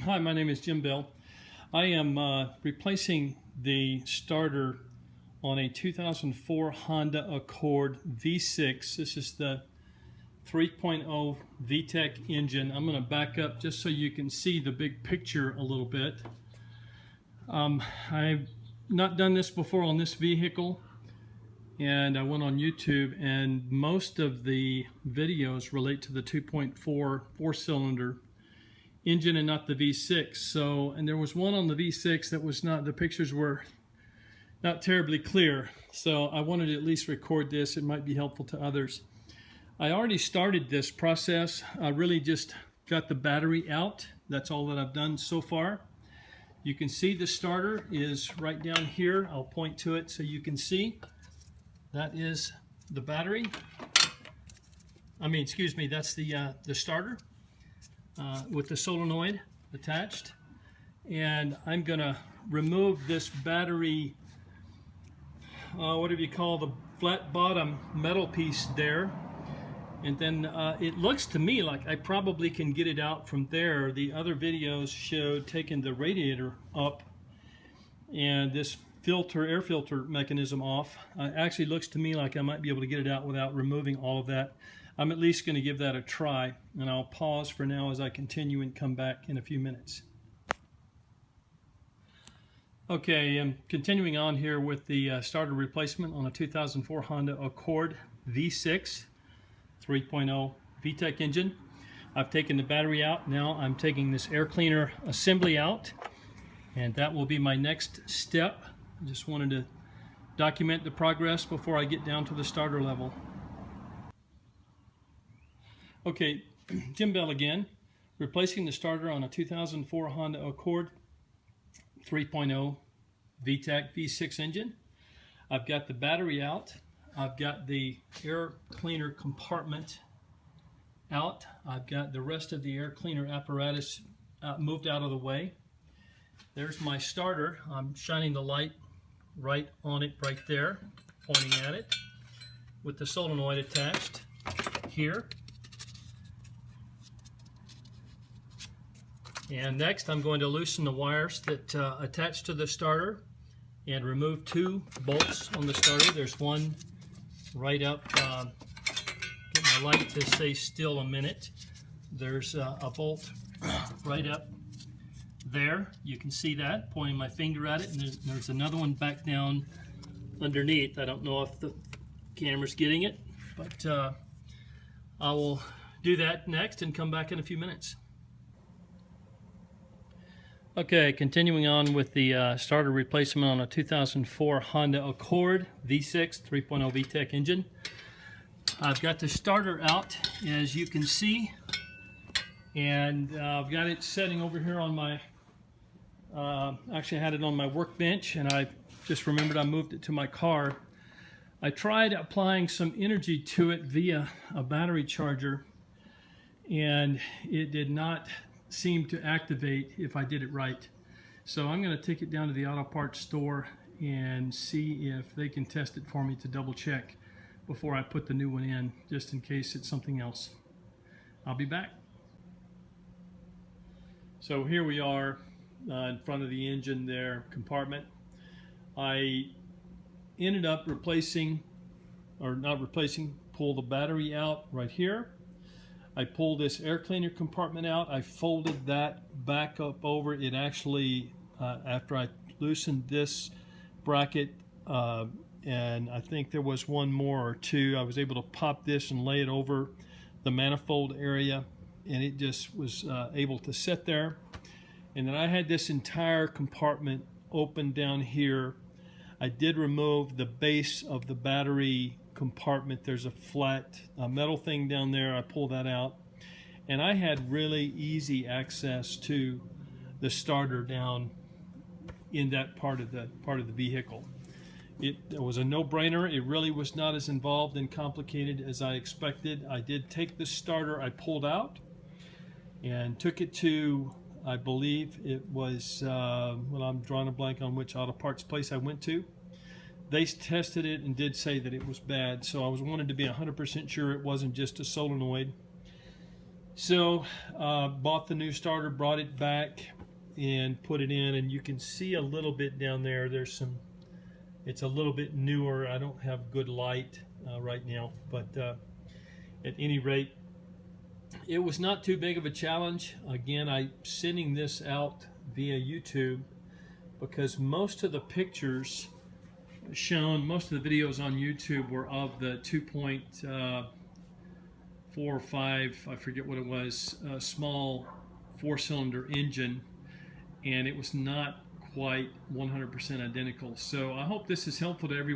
Hi, my name is Jim Bell. I am replacing the starter on a 2004 Honda Accord V6. This is the 3.0 VTEC engine. I'm going to back up just so you can see the big picture a little bit. I've not done this before on this vehicle, and I went on YouTube, and most of the videos relate to the 2.4 four-cylinder engine and not the V6. So, and there was one on the V6 that was not, the pictures were not terribly clear. So I wanted to at least record this. It might be helpful to others. I already started this process. I really just got the battery out. That's all that I've done so far. You can see the starter is right down here. I'll point to it so you can see. That is the battery. That's the starter with the solenoid attached. And I'm gonna remove this battery, whatever you call the flat bottom metal piece there. And then it looks to me like I probably can get it out from there. The other videos showed taking the radiator up and this air filter mechanism off. Actually looks to me like I might be able to get it out without removing all of that. I'm at least going to give that a try, and I'll pause for now as I continue and come back in a few minutes. Okay, I'm continuing on here with the starter replacement on a 2004 Honda Accord V6 3.0 VTEC engine. I've taken the battery out. Now I'm taking this air cleaner assembly out, and that will be my next step. I just wanted to document the progress before I get down to the starter level. Okay, Jim Bell again, replacing the starter on a 2004 Honda Accord 3.0 VTEC V6 engine. I've got the battery out. I've got the air cleaner compartment out. I've got the rest of the air cleaner apparatus moved out of the way. There's my starter. I'm shining the light right on it right there, pointing at it, with the solenoid attached here. And next I'm going to loosen the wires that attach to the starter and remove two bolts on the starter. There's one right up, get my light to stay still a minute. There's a bolt right up there. You can see that, pointing my finger at it, and there's another one back down underneath. I don't know if the camera's getting it, but I will do that next and come back in a few minutes. Okay, continuing on with the starter replacement on a 2004 Honda Accord V6 3.0 VTEC engine. I've got the starter out, as you can see, and I've got it setting over here on my, actually I had it on my workbench, and I just remembered I moved it to my car. I tried applying some energy to it via a battery charger, and it did not seem to activate if I did it right. So I'm going to take it down to the auto parts store and see if they can test it for me to double check before I put the new one in, just in case it's something else. I'll be back. So here we are in front of the engine there, compartment. I ended up replacing, or not replacing, pull the battery out right here. I pulled this air cleaner compartment out. I folded that back up over. It actually, after I loosened this bracket, and I think there was one more or two, I was able to pop this and lay it over the manifold area, and it just was able to sit there. And then I had this entire compartment open down here. I did remove the base of the battery compartment. There's a flat metal thing down there. I pulled that out, and I had really easy access to the starter down in that part of the vehicle. It was a no-brainer. It really was not as involved and complicated as I expected. I did take the starter I pulled out and took it to, I believe it was, well, I'm drawing a blank on which auto parts place I went to. They tested it and did say that it was bad, so I wanted to be 100% sure it wasn't just a solenoid. So bought the new starter, brought it back, and put it in, and you can see a little bit down there. There's some, it's a little bit newer. I don't have good light right now, but at any rate, it was not too big of a challenge. Again, I'm sending this out via YouTube because most of the pictures shown, most of the videos on YouTube were of the 2.4 or 5, I forget what it was, small 4-cylinder engine, and it was not quite 100% identical. So I hope this is helpful to everyone.